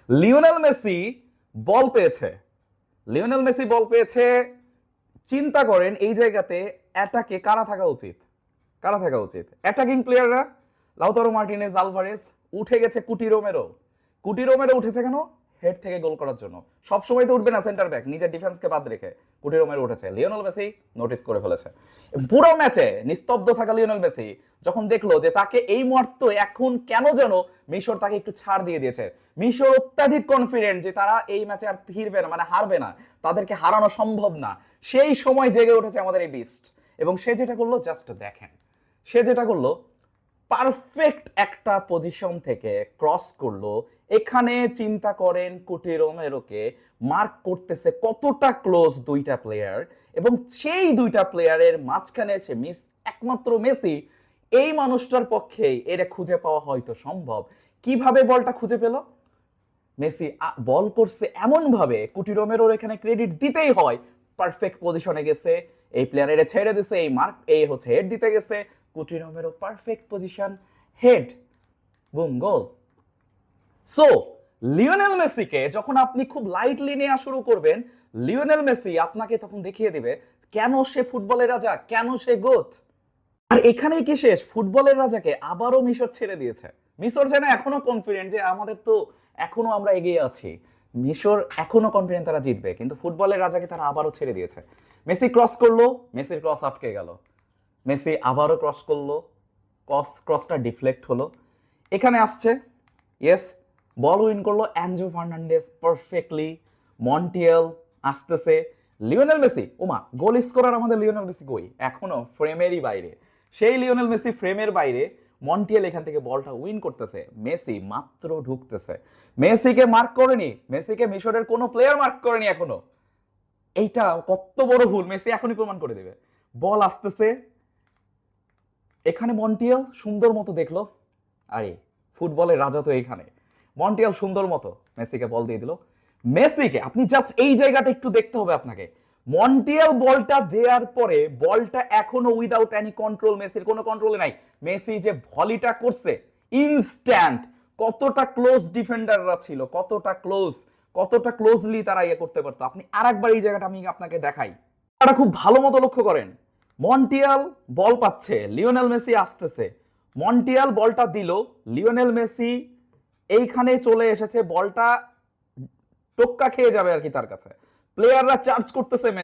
Lionel Messi বল পেয়েছে, Lionel Messi বল পেয়েছে। চিন্তা করেন এই জায়গাতে অ্যাটাকে কারা থাকা উচিত, কারা থাকা উচিত? অ্যাটাকিং প্লেয়াররা লাউতারো মার্টিনেজ, আলভারেজ, উঠে গেছে কুটি রোমেরো। কুটি রোমেরো উঠেছে কেন? হেড থেকে গোল করার জন্য। সব সময় তো উঠবে না সেন্টার ব্যাক, নিজের ডিফেন্সকে বাদ রেখে কুটি রোমেরো উঠেছে। লিওনেল মেসি নোটিস করে ফেলেছে। পুরো ম্যাচে নিস্তব্ধ থাকা লিওনেল মেসি যখন দেখলো যে তাকে এই মুহূর্তে এখন কেন যেন মিশর তাকে একটু ছাড় দিয়ে দিয়েছে। মিশর অত্যাধিক কনফিডেন্ট যে তারা এই ম্যাচে আর ফিরবে না, মানে হারবে না, তাদেরকে হারানো সম্ভব না। সেই সময় জেগে উঠেছে আমাদের এই বিস্ট, এবং সে যেটা করলো জাস্ট দেখেন। সে যেটা করলো, পারফেক্ট একটা পজিশন থেকে ক্রস করলো। এখানে চিন্তা করেন কুটি রোমেরোকে মার্ক করতেছে কতটা ক্লোজ দুইটা প্লেয়ার, এবং সেই দুইটা প্লেয়ারের মাঝখানে সে মিস, একমাত্র মেসি এই মানুষটার পক্ষেই এটা খুঁজে পাওয়া হয়তো সম্ভব। কিভাবে বলটা খুঁজে পেল? মেসি বল করছে এমন ভাবে, কুটি রোমেরোর এখানে ক্রেডিট দিতেই হয়, পারফেক্ট পজিশনে গেছে, এই প্লেয়ারের ছেড়ে দিছে, এই মার্ক এই হচ্ছে হেড দিতে গেছে, Cuti Romero perfect position, head, boom, goal. So Lionel মেসিকে যখন আপনি খুব লাইটলি নেওয়া শুরু করবেন, লিওনেল মেসি আপনাকে তখন দেখিয়ে দিবে কেন সে ফুটবলের রাজা, কেন সে গোত। আর এখানেই কি শেষ? ফুটবলের রাজাকে আবারও মিশর ছেড়ে দিয়েছে। মিশর যেন এখনো কনফিডেন্ট যে আমাদের তো এখনো আমরা এগিয়ে আছি। মিশর এখনো কনফিডেন্ট তারা জিতবে, কিন্তু ফুটবলের রাজাকে তারা আবারও ছেড়ে দিয়েছে। মেসি ক্রস করলো, মেসির ক্রস আটকে গেল। মেসি আবারও ক্রস করলো, ক্রসটা ডিফ্লেক্ট হলো। এখানে আসছে, ইয়েস, বল উইন করলো অ্যানজো ফার্নান্ডেজ পারফেক্টলি। মন্টিয়েল আসতেছে, লিওনেল মেসি, ওমা, গোল স্কোরার আমাদের লিওনেল মেসি কই? এখনো ফ্রেমেরই বাইরে। সেই লিওনেল মেসি ফ্রেমের বাইরে, মন্টিয়েল এখান থেকে বলটা উইন করতেছে, মেসি মাত্র ঢুকতেছে। মেসিকে মার্ক করেনি, মেসিকে মিশরের কোনো প্লেয়ার মার্ক করেনি এখনো। এইটা কত বড় ভুল, মেসি এখনই প্রমাণ করে দেবে। বল আসতেছে, এখানে মন্টিয়েল সুন্দর মতো দেখলো, আরে ফুটবলের রাজা তো এইখানে। মন্টিয়েল সুন্দর মতো মেসিকে বল দিয়ে দিল। মেসিকে আপনি জাস্ট এই জায়গাটা একটু দেখতে হবে আপনাকে। মন্টিয়েল বলটা দেওয়ার পরে বলটা এখনো উইদাউট এনি কন্ট্রোল, মেসির কোনো কন্ট্রোলে নাই। মেসি যে ভলিটা করছে ইনস্ট্যান্ট, কতটা ক্লোজ ডিফেন্ডাররা ছিল, কতটা ক্লোজ, কতটা ক্লোজলি তারা ইয়ে করতে পারতো। আপনি আরেকবার এই জায়গাটা আমি আপনাকে দেখাই, এটা খুব ভালো মতো লক্ষ্য করেন। মন্টিয়াল বল পাচ্ছে, লিওনেল মেসি আসতেছে, মন্টিয়াল বলটা দিল, লিওনেল মেসি এইখানে চলে এসেছে, বলটা টোক্কা খেয়ে যাবে আর কি তার কাছে। প্লেয়াররা চার্জ করতেছে,